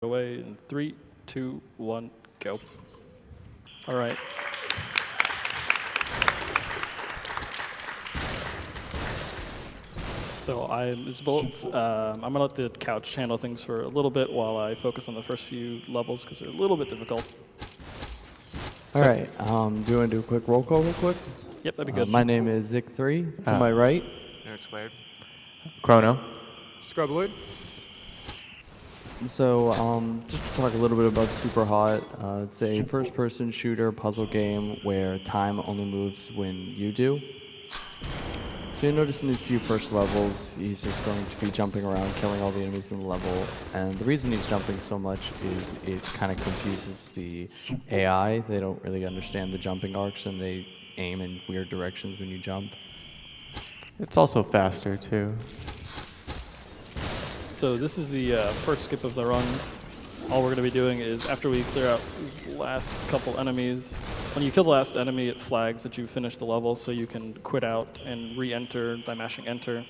away in 3, 2, 1, go. All right. So I'm Bullets. I'm gonna let the couch handle things for a little bit while I focus on the first few levels because they're a little bit difficult. All right. Do you want to do a quick roll call real quick? Yep, that'd be good. My name is Zik3. To my right. Nerd Squared. Chrono. Scrubwood. So just to talk a little bit about SUPERHOT. It's a first-person shooter puzzle game where time only moves when you do. So you notice in these few first levels, he's just going to be jumping around, killing all the enemies in the level. And the reason he's jumping so much is it kind of confuses the AI. They don't really understand the jumping arcs, and they aim in weird directions when you jump. It's also faster, too. So this is the first skip of the run. All we're going to be doing is after we clear out these last couple enemies, when you kill the last enemy, it flags that you finished the level, so you can quit out and re-enter by mashing enter.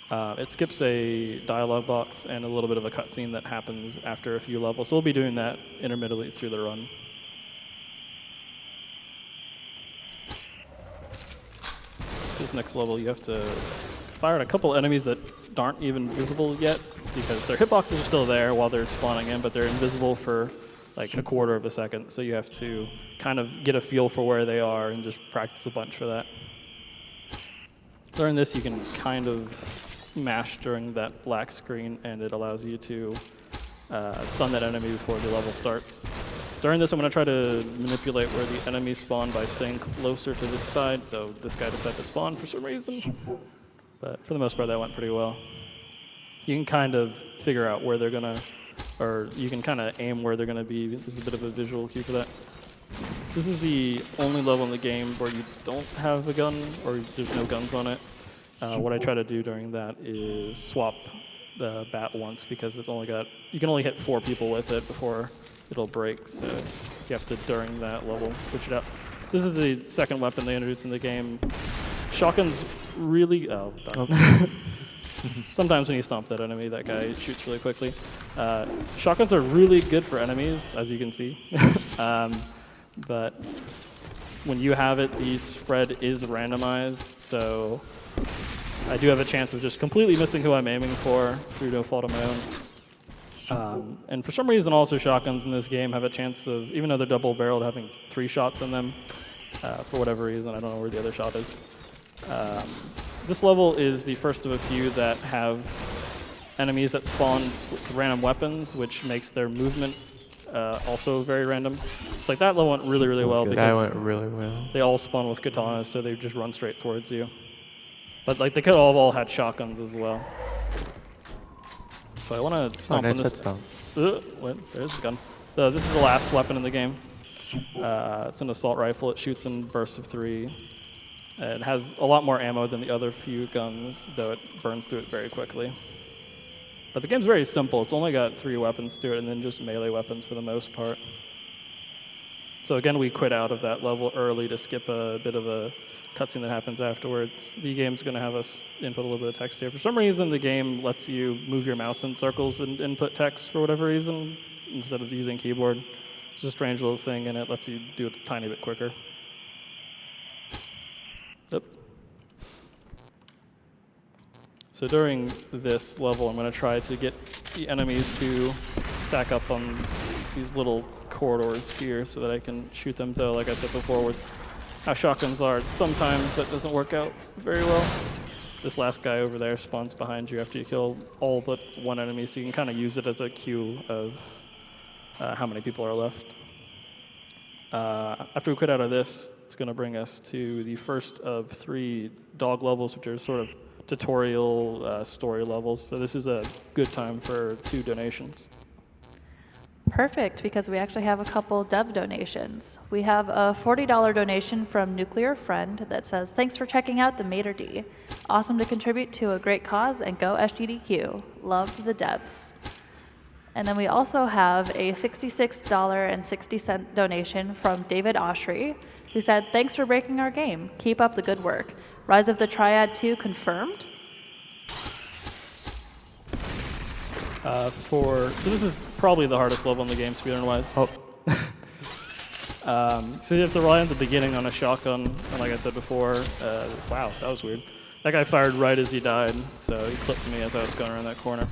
It skips a dialogue box and a little bit of a cutscene that happens after a few levels. So we'll be doing that intermittently through the run. This next level, you have to fire at a couple enemies that aren't even visible yet because their hitboxes are still there while they're spawning in, but they're invisible for like a quarter of a second. So you have to kind of get a feel for where they are and just practice a bunch for that. During this, you can kind of mash during that black screen, and it allows you to stun that enemy before the level starts. During this, I'm going to try to manipulate where the enemies spawn by staying closer to this side, though this guy decided to spawn for some reason. But for the most part, that went pretty well. You can kind of figure out where they're going to, or you can kind of aim where they're going to be. There's a bit of a visual cue for that. So this is the only level in the game where you don't have a gun, or there's no guns on it. What I try to do during that is swap the bat once, because you can only hit 4 people with it before it'll break. So you have to, during that level, switch it up. So this is the second weapon they introduced in the game. Shotgun's really, oh, darn. Sometimes when you stomp that enemy, that guy shoots really quickly. Shotguns are really good for enemies, as you can see. But when you have it, the spread is randomized, so I do have a chance of just completely missing who I'm aiming for through no fault of my own. And for some reason, also shotguns in this game have a chance of, even though they're double-barreled, having 3 shots in them. For whatever reason, I don't know where the other shot is. This level is the first of a few that have enemies that spawn with random weapons, which makes their movement also very random. It's like that level went really, really well because that went really well. They all spawn with katanas, so they just run straight towards you. But like they could have all had shotguns as well. So I want to stomp on this. There's the gun. This is the last weapon in the game. It's an assault rifle. It shoots in bursts of 3. It has a lot more ammo than the other few guns, though it burns through it very quickly. But the game's very simple. It's only got 3 weapons to it, and then just melee weapons for the most part. So again, we quit out of that level early to skip a bit of a cutscene that happens afterwards. The game's going to have us input a little bit of text here. For some reason, the game lets you move your mouse in circles and input text for whatever reason, instead of using keyboard. It's a strange little thing, and it lets you do it a tiny bit quicker. Yep. So during this level, I'm going to try to get the enemies to stack up on these little corridors here so that I can shoot them, though, like I said before, with how shotguns are, sometimes that doesn't work out very well. This last guy over there spawns behind you after you kill all but 1 enemy, so you can kind of use it as a cue of how many people are left. After we quit out of this, it's going to bring us to the first of 3 dog levels, which are sort of tutorial story levels. So this is a good time for 2 donations. Perfect, because we actually have a couple dev donations. We have a $40 donation from Nuclear Friend that says, "Thanks for checking out the Mater D. Awesome to contribute to a great cause, and go SGDQ. Love the devs." And then we also have a $66.60 donation from David Oshry, who said, "Thanks for breaking our game. Keep up the good work. Rise of the Triad 2 confirmed?" So this is probably the hardest level in the game, speedrun-wise. Oh, So you have to rely on the beginning on a shotgun, and like I said before, wow, that was weird. That guy fired right as he died, so he clipped me as I was going around that corner.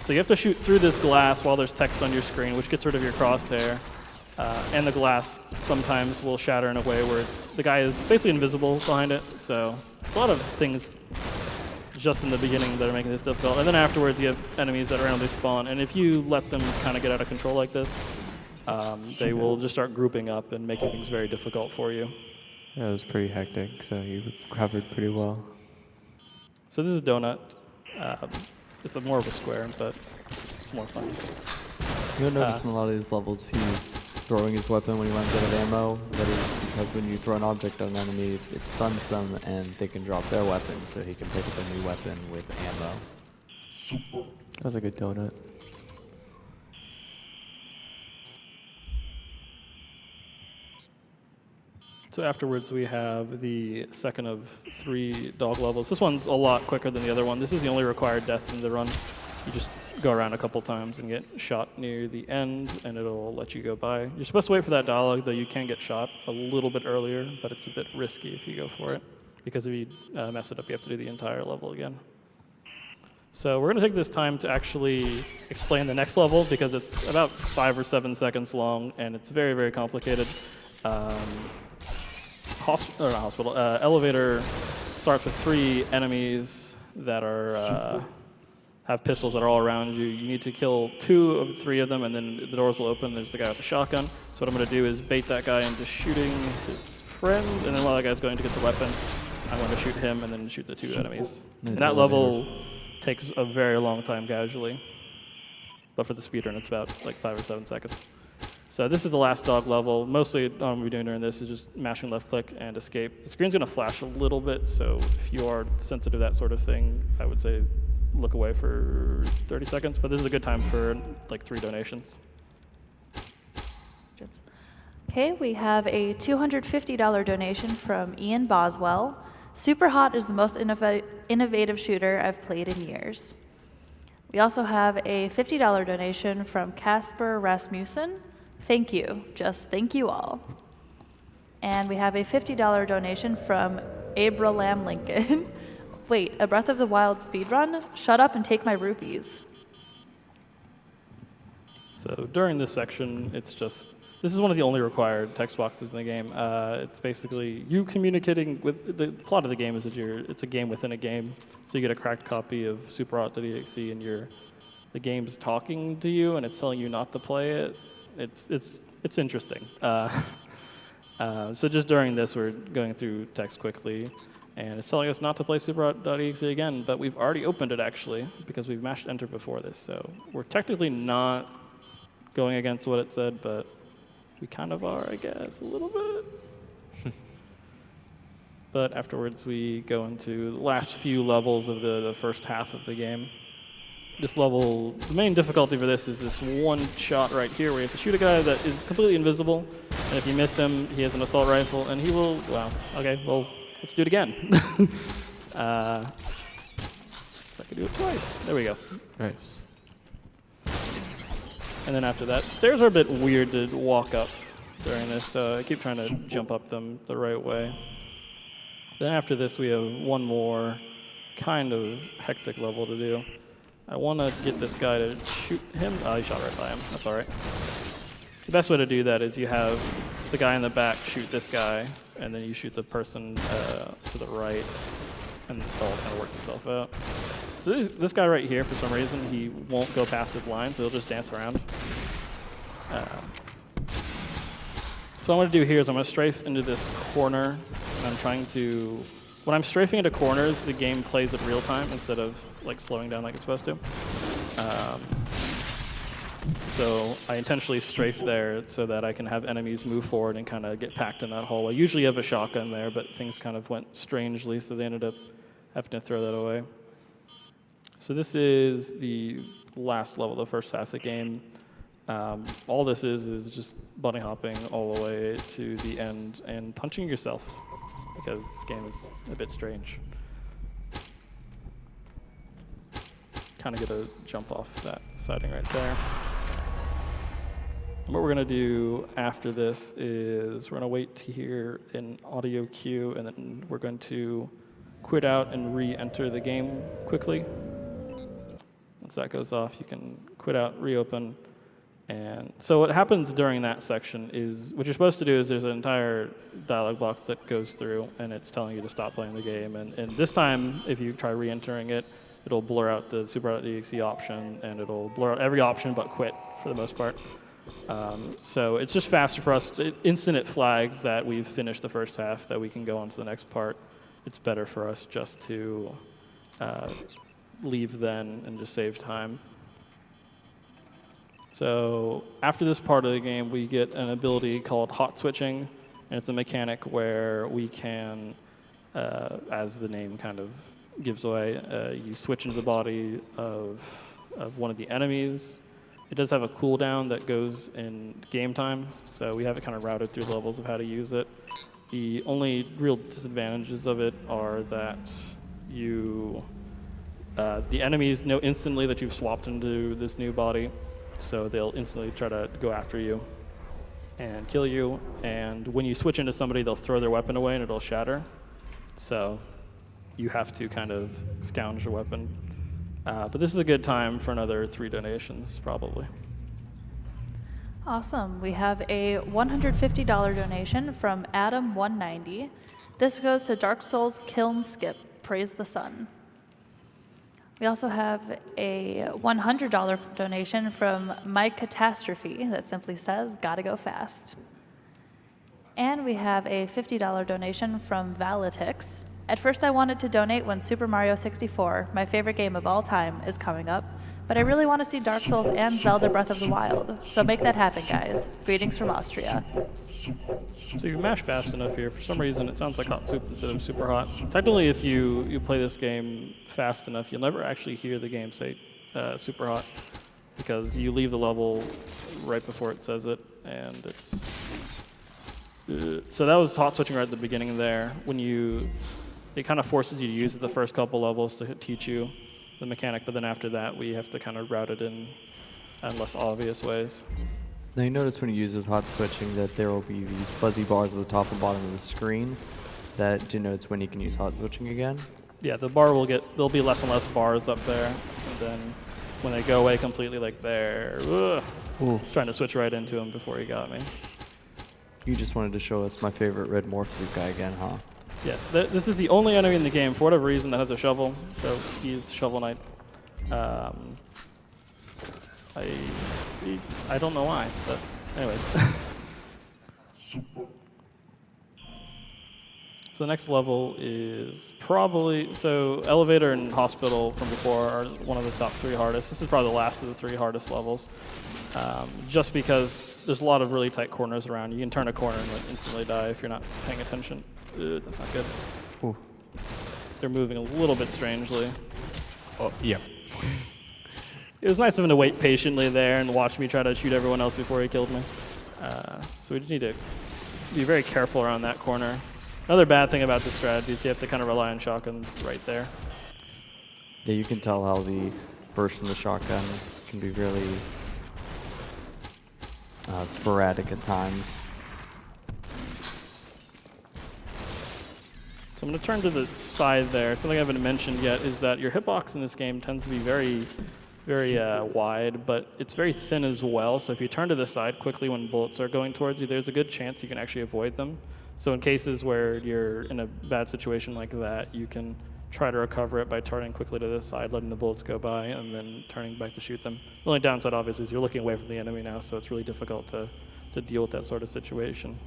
So you have to shoot through this glass while there's text on your screen, which gets rid of your crosshair. And the glass sometimes will shatter in a way where the guy is basically invisible behind it, so it's a lot of things just in the beginning that are making this difficult. And then afterwards you have enemies that randomly spawn, and if you let them kind of get out of control like this, they will just start grouping up and making things very difficult for you. that was pretty hectic, so you recovered pretty well. So this is Donut. It's more of a square, but it's more fun. You'll notice in a lot of these levels he's throwing his weapon when he runs out of ammo. That is because when you throw an object at an enemy, it stuns them and they can drop their weapon, so he can pick up a new weapon with ammo. That was a good donut. So afterwards we have the second of 3 dog levels. This one's a lot quicker than the other one. This is the only required death in the run. You just go around a couple times and get shot near the end, and it'll let you go by. You're supposed to wait for that dialogue, though you can get shot a little bit earlier, but it's a bit risky if you go for it, because if you mess it up, you have to do the entire level again. So we're going to take this time to actually explain the next level, because it's about 5 or 7 seconds long, and it's very, very complicated. Elevator starts with 3 enemies that are have pistols that are all around you. You need to kill 2 of the 3 of them, and then the doors will open. There's the guy with the shotgun. So what I'm going to do is bait that guy into shooting his friend, and then while that guy's going to get the weapon, I'm going to shoot him and then shoot the 2 enemies. And that level takes a very long time casually, but for the speedrun, it's about like 5 or 7 seconds. So this is the last dog level. Mostly all I'm doing during this is just mashing left click and escape. The screen's going to flash a little bit, so if you are sensitive to that sort of thing, I would say look away for 30 seconds, but this is a good time for like 3 donations. Okay, we have a $250 donation from Ian Boswell. SUPERHOT is the most innovative shooter I've played in years. We also have a $50 donation from Casper Rasmussen. Thank you, just thank you all. And we have a $50 donation from Abraham Lincoln. Wait, a Breath of the Wild speedrun? Shut up and take my rupees. So during this section, it's just, this is one of the only required text boxes in the game. It's basically you communicating with, the plot of the game is that it's a game within a game. So you get a cracked copy of SUPERHOT.exe and the game's talking to you and it's telling you not to play it. It's interesting. So just during this, we're going through text quickly, and it's telling us not to play SUPERHOT.exe again, but we've already opened it actually, because we've mashed enter before this. So we're technically not going against what it said, but we kind of are, I guess, a little bit. But afterwards, we go into the last few levels of the first half of the game. This level, the main difficulty for this is this one shot right here where you have to shoot a guy that is completely invisible, and if you miss him, he has an assault rifle, and he will, wow, okay, well, let's do it again. If I could do it twice. There we go. Nice. And then after that, stairs are a bit weird to walk up during this, so I keep trying to jump up them the right way. Then after this, we have one more kind of hectic level to do. I want to get this guy to shoot him. Oh, he shot right by him. That's all right. The best way to do that is you have the guy in the back shoot this guy, and then you shoot the person to the right, and it'll all kind of work itself out. So this guy right here, for some reason, he won't go past his line, so he'll just dance around. So what I'm going to do here is I'm going to strafe into this corner, and I'm trying to... When I'm strafing into corners, the game plays it real time instead of like slowing down like it's supposed to. So I intentionally strafe there so that I can have enemies move forward and kind of get packed in that hole. I usually have a shotgun there, but things kind of went strangely, so they ended up having to throw that away. So this is the last level, the first half of the game. All this is just bunny hopping all the way to the end and punching yourself, because this game is a bit strange. kind of get a jump off that siding right there. And what we're going to do after this is we're going to wait to hear an audio cue, and then we're going to quit out and re-enter the game quickly. Once that goes off, you can quit out, reopen. And so what happens during that section is, what you're supposed to do is there's an entire dialog box that goes through, and it's telling you to stop playing the game. And this time, if you try re-entering it, it'll blur out the SUPERHOT.exe option, and it'll blur out every option but quit for the most part. So it's just faster for us. Instant it flags that we've finished the first half, that we can go on to the next part. It's better for us just to leave then and just save time. So after this part of the game, we get an ability called hot switching, and it's a mechanic where we can, as the name kind of gives away, you switch into the body of one of the enemies. It does have a cooldown that goes in game time, so we have it kind of routed through levels of how to use it. The only real disadvantages of it are that the enemies know instantly that you've swapped into this new body, so they'll instantly try to go after you and kill you. And when you switch into somebody, they'll throw their weapon away and it'll shatter. So you have to kind of scourge your weapon. But this is a good time for another 3 donations, probably. Awesome. We have a $150 donation from Adam190. This goes to Dark Souls Kiln Skip. Praise the sun. We also have a $100 donation from My Catastrophe that simply says, "Gotta go fast." And we have a $50 donation from Valitix. At first I wanted to donate when Super Mario 64, my favorite game of all time, is coming up, but I really want to see Dark Souls and Zelda Breath of the Wild, so make that happen, guys. Greetings from Austria. So you mash fast enough here. For some reason, it sounds like hot soup instead of super hot. Technically, if you play this game fast enough, you'll never actually hear the game say super hot, because you leave the level right before it says it, and it's... So that was hot switching right at the beginning there. It kind of forces you to use it the first couple levels to teach you the mechanic, but then after that, we have to kind of route it in less obvious ways. Now you notice when you use this hot switching that there will be these fuzzy bars at the top and bottom of the screen that denotes when you can use hot switching again. Yeah, there'll be less and less bars up there, and then when they go away completely like there, I was trying to switch right into him before he got me. You just wanted to show us my favorite red morph suit guy again, huh? Yes, this is the only enemy in the game, for whatever reason, that has a shovel, so he's Shovel Knight. I don't know why, but anyways. So the next level is probably, so Elevator and Hospital from before are one of the top 3 hardest. This is probably the last of the 3 hardest levels, just because there's a lot of really tight corners around. You can turn a corner and like instantly die if you're not paying attention. That's not good. Ooh. They're moving a little bit strangely. Oh, yeah. It was nice of him to wait patiently there and watch me try to shoot everyone else before he killed me. So we just need to be very careful around that corner. Another bad thing about this strategy is you have to kind of rely on shotgun right there. Yeah, you can tell how the burst from the shotgun can be really sporadic at times. So I'm going to turn to the side there. Something I haven't mentioned yet is that your hitbox in this game tends to be very, very wide, but it's very thin as well. So if you turn to the side quickly when bullets are going towards you, there's a good chance you can actually avoid them. So in cases where you're in a bad situation like that, you can try to recover it by turning quickly to the side, letting the bullets go by, and then turning back to shoot them. The only downside, obviously, is you're looking away from the enemy now, so it's really difficult to deal with that sort of situation.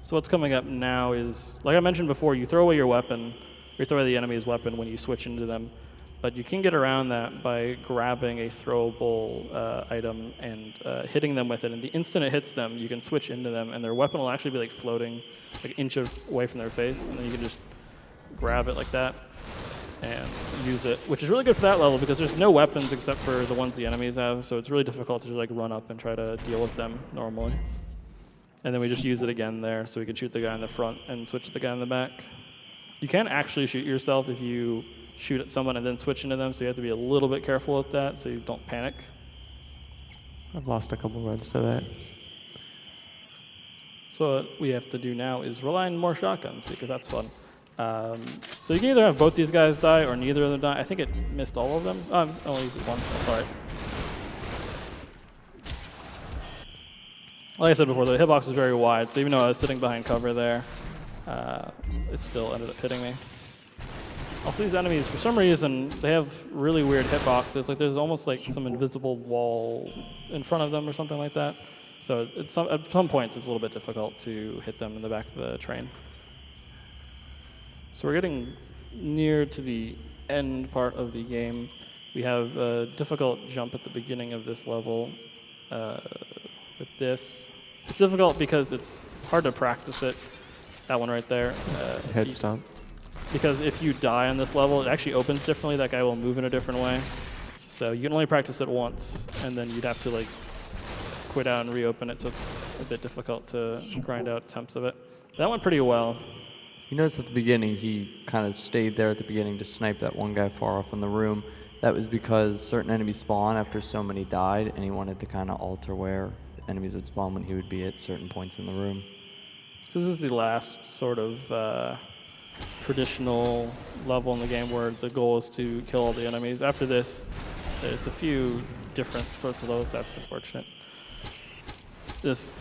So what's coming up now is, like I mentioned before, you throw away your weapon, or you throw away the enemy's weapon when you switch into them, but you can get around that by grabbing a throwable item and hitting them with it. And the instant it hits them, you can switch into them, and their weapon will actually be like floating like an inch away from their face, and then you can just grab it like that and use it, which is really good for that level because there's no weapons except for the ones the enemies have, so it's really difficult to just like run up and try to deal with them normally. And then we just use it again there, so we can shoot the guy in the front and switch to the guy in the back. You can actually shoot yourself if you shoot at someone and then switch into them, so you have to be a little bit careful with that so you don't panic. I've lost a couple runs to that. So what we have to do now is rely on more shotguns, because that's fun. So you can either have both these guys die or neither of them die. I think it missed all of them. Only one. Oh, sorry. Like I said before, the hitbox is very wide, so even though I was sitting behind cover there, it still ended up hitting me. Also, these enemies, for some reason, they have really weird hitboxes. Like there's almost like some invisible wall in front of them or something like that. So at some points, it's a little bit difficult to hit them in the back of the train. So we're getting near to the end part of the game. We have a difficult jump at the beginning of this level with this. It's difficult because it's hard to practice it. That one right there. Head stomp. Because if you die on this level, it actually opens differently. That guy will move in a different way. So you can only practice it once, and then you'd have to like quit out and reopen it, so it's a bit difficult to grind out attempts of it. That went pretty well. You notice at the beginning, he kind of stayed there at the beginning to snipe that one guy far off in the room. That was because certain enemies spawn after so many died, and he wanted to kind of alter where enemies would spawn when he would be at certain points in the room. This is the last sort of traditional level in the game where the goal is to kill all the enemies. After this, there's a few different sorts of those. That's unfortunate. This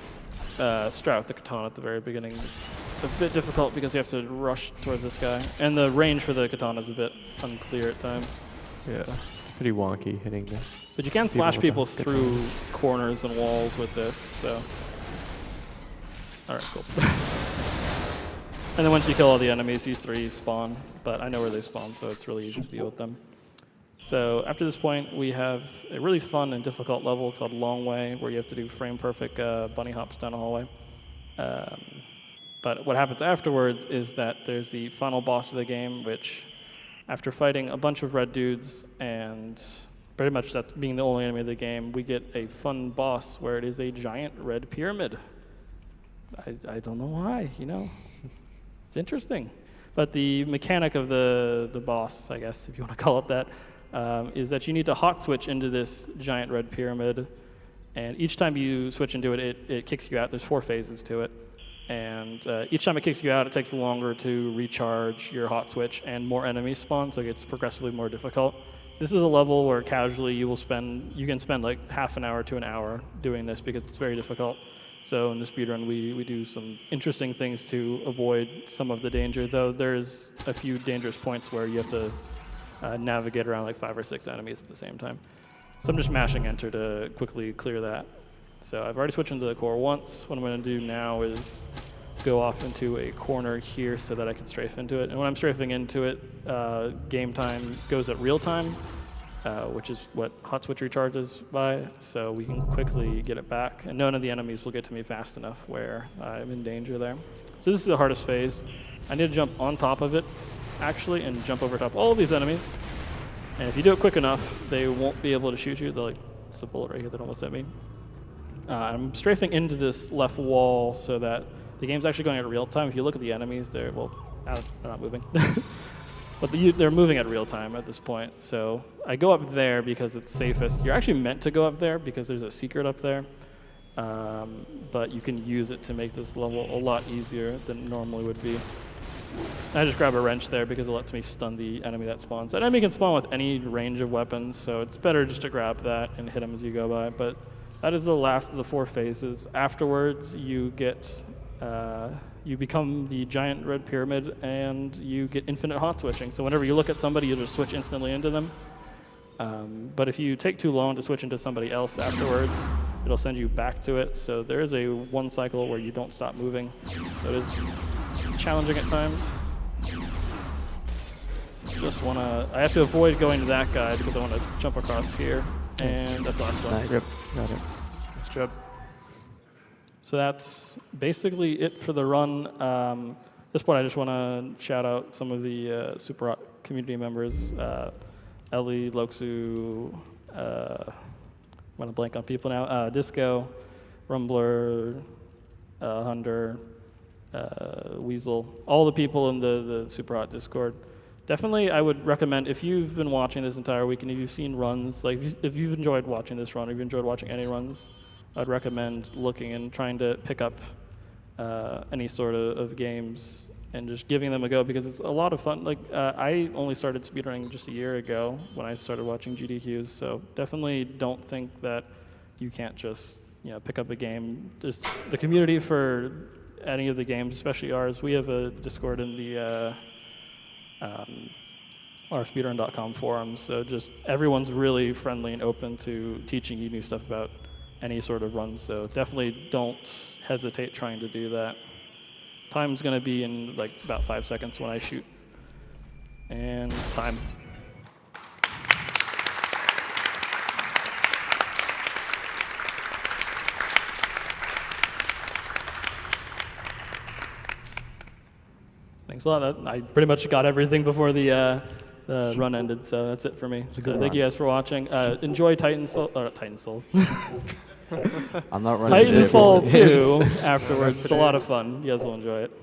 strat with the katana at the very beginning is a bit difficult because you have to rush towards this guy. And the range for the katana is a bit unclear at times. Yeah, it's pretty wonky hitting the. But you can slash people with the through corners and walls with this, so. All right, cool. And then once you kill all the enemies, these three spawn, but I know where they spawn, so it's really easy to deal with them. So after this point, we have a really fun and difficult level called Long Way, where you have to do frame-perfect bunny hops down a hallway. But what happens afterwards is that there's the final boss of the game, which, after fighting a bunch of red dudes and pretty much that being the only enemy of the game, we get a fun boss where it is a giant red pyramid. I don't know why, you know. It's interesting. But the mechanic of the boss, I guess, if you want to call it that, is that you need to hot switch into this giant red pyramid. And each time you switch into it, it kicks you out. There's 4 phases to it. And each time it kicks you out, it takes longer to recharge your hot switch, and more enemies spawn, so it gets progressively more difficult. This is a level where casually you can spend like half an hour to an hour doing this because it's very difficult. So in the speedrun, we do some interesting things to avoid some of the danger, though there's a few dangerous points where you have to navigate around like 5 or 6 enemies at the same time. So I'm just mashing enter to quickly clear that. So I've already switched into the core once. What I'm going to do now is go off into a corner here so that I can strafe into it. And when I'm strafing into it, game time goes at real time, which is what hot switch recharges by, so we can quickly get it back. And none of the enemies will get to me fast enough where I'm in danger there. So this is the hardest phase. I need to jump on top of it, actually, and jump over top all of these enemies. And if you do it quick enough, they won't be able to shoot you. They're like, it's a bullet right here, they don't know what's that mean. I'm strafing into this left wall so that the game's actually going at real time. If you look at the enemies, they're not moving. But they're moving at real time at this point. So I go up there because it's safest. You're actually meant to go up there because there's a secret up there. But you can use it to make this level a lot easier than it normally would be. I just grab a wrench there because it lets me stun the enemy that spawns. That enemy can spawn with any range of weapons, so it's better just to grab that and hit him as you go by. But that is the last of the 4 phases. Afterwards, you become the giant red pyramid, and you get infinite hot switching. So whenever you look at somebody, you just switch instantly into them. But if you take too long to switch into somebody else afterwards, it'll send you back to it. So there is a 1 cycle where you don't stop moving. So it is challenging at times. So I have to avoid going to that guy because I want to jump across here. And that's the last one. Nice. Yep, got it. Nice job. So that's basically it for the run. At this point, I just want to shout out some of the SUPERHOT community members. Ellie, Loksu, I'm going to blank on people now. Disco, Rumbler, Hunter, Weasel, all the people in the SUPERHOT Discord. definitely I would recommend, if you've been watching this entire week and if you've seen runs, like if you've enjoyed watching this run, or if you've enjoyed watching any runs, I'd recommend looking and trying to pick up any sort of games and just giving them a go, because it's a lot of fun. Like I only started speedrunning just a year ago when I started watching GDQs, so definitely don't think that you can't just pick up a game. Just the community for any of the games, especially ours, we have a Discord in the our speedrun.com forums, so just everyone's really friendly and open to teaching you new stuff about any sort of run, so definitely don't hesitate trying to do that. Time's going to be in like about 5 seconds when I shoot. And time. Thanks a lot. I pretty much got everything before the run ended, so that's it for me. So thank you guys for watching. Enjoy Titan Souls. I'm not running. Titanfall 2 afterwards. It's a lot of fun. You guys will enjoy it.